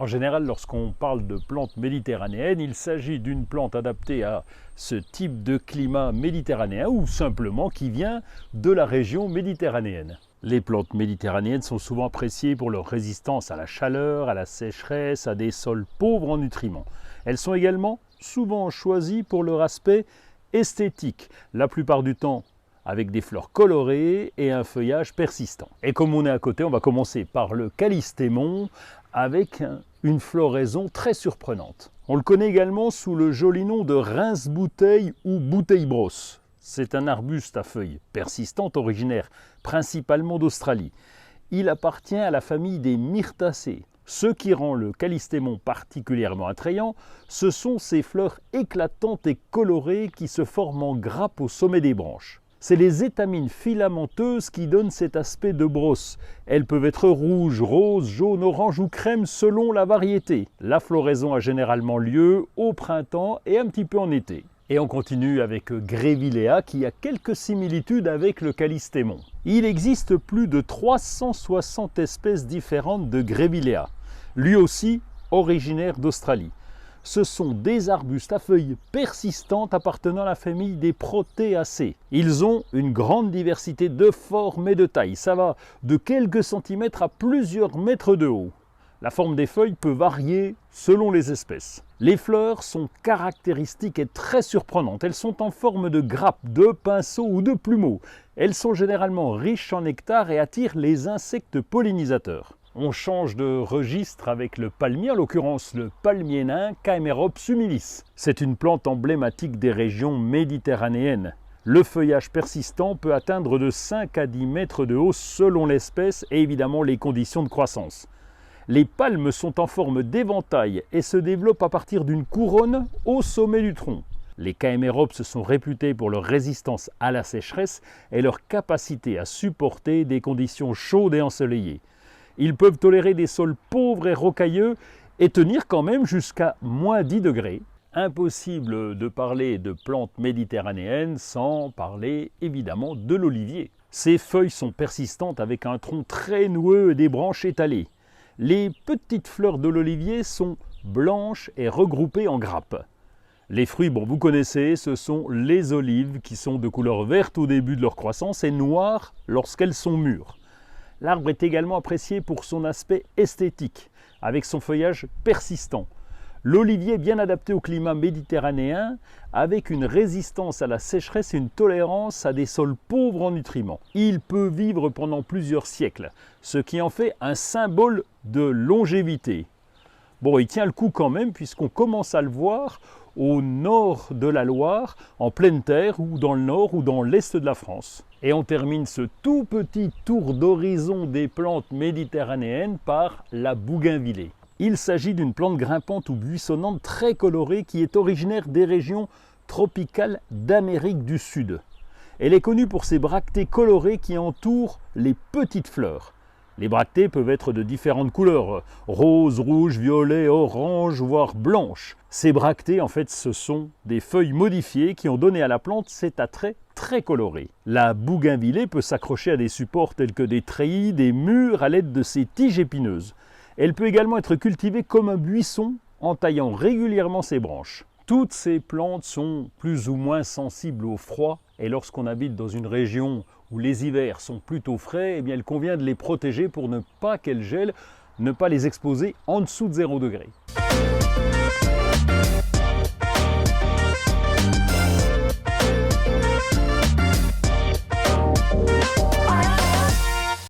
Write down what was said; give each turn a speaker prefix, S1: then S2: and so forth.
S1: En général, lorsqu'on parle de plantes méditerranéennes, il s'agit d'une plante adaptée à ce type de climat méditerranéen ou simplement qui vient de la région méditerranéenne. Les plantes méditerranéennes sont souvent appréciées pour leur résistance à la chaleur, à la sécheresse, à des sols pauvres en nutriments. Elles sont également souvent choisies pour leur aspect esthétique, la plupart du temps avec des fleurs colorées et un feuillage persistant. Et comme on est à côté, on va commencer par le callistémon avec une floraison très surprenante. On le connaît également sous le joli nom de rince-bouteille ou bouteille-brosse. C'est un arbuste à feuilles persistantes originaire principalement d'Australie. Il appartient à la famille des myrtacées. Ce qui rend le callistémon particulièrement attrayant, ce sont ses fleurs éclatantes et colorées qui se forment en grappes au sommet des branches. C'est les étamines filamenteuses qui donnent cet aspect de brosse. Elles peuvent être rouges, roses, jaunes, oranges ou crème selon la variété. La floraison a généralement lieu au printemps et un petit peu en été. Et on continue avec Grevillea qui a quelques similitudes avec le callistémon. Il existe plus de 360 espèces différentes de Grevillea, lui aussi originaire d'Australie. Ce sont des arbustes à feuilles persistantes appartenant à la famille des Proteaceae. Ils ont une grande diversité de formes et de tailles. Ça va de quelques centimètres à plusieurs mètres de haut. La forme des feuilles peut varier selon les espèces. Les fleurs sont caractéristiques et très surprenantes. Elles sont en forme de grappe, de pinceau ou de plumeau. Elles sont généralement riches en nectar et attirent les insectes pollinisateurs. On change de registre avec le palmier, en l'occurrence le palmier nain Caemerops humilis. C'est une plante emblématique des régions méditerranéennes. Le feuillage persistant peut atteindre de 5 à 10 mètres de haut selon l'espèce et évidemment les conditions de croissance. Les palmes sont en forme d'éventail et se développent à partir d'une couronne au sommet du tronc. Les Caemerops sont réputés pour leur résistance à la sécheresse et leur capacité à supporter des conditions chaudes et ensoleillées. Ils peuvent tolérer des sols pauvres et rocailleux et tenir quand même jusqu'à moins 10 degrés. Impossible de parler de plantes méditerranéennes sans parler évidemment de l'olivier. Ses feuilles sont persistantes avec un tronc très noueux et des branches étalées. Les petites fleurs de l'olivier sont blanches et regroupées en grappes. Les fruits, vous connaissez, ce sont les olives qui sont de couleur verte au début de leur croissance et noires lorsqu'elles sont mûres. L'arbre est également apprécié pour son aspect esthétique, avec son feuillage persistant. L'olivier est bien adapté au climat méditerranéen, avec une résistance à la sécheresse et une tolérance à des sols pauvres en nutriments. Il peut vivre pendant plusieurs siècles, ce qui en fait un symbole de longévité. Il tient le coup quand même, puisqu'on commence à le voir au nord de la Loire, en pleine terre, ou dans le nord ou dans l'est de la France. Et on termine ce tout petit tour d'horizon des plantes méditerranéennes par la bougainvillée. Il s'agit d'une plante grimpante ou buissonnante très colorée qui est originaire des régions tropicales d'Amérique du Sud. Elle est connue pour ses bractées colorées qui entourent les petites fleurs. Les bractées peuvent être de différentes couleurs, rose, rouge, violet, orange, voire blanche. Ces bractées, en fait, ce sont des feuilles modifiées qui ont donné à la plante cet attrait très coloré. La bougainvillée peut s'accrocher à des supports tels que des treillis, des murs à l'aide de ses tiges épineuses. Elle peut également être cultivée comme un buisson en taillant régulièrement ses branches. Toutes ces plantes sont plus ou moins sensibles au froid et lorsqu'on habite dans une région où les hivers sont plutôt frais, il convient de les protéger pour ne pas qu'elles gèlent, ne pas les exposer en dessous de 0 degré.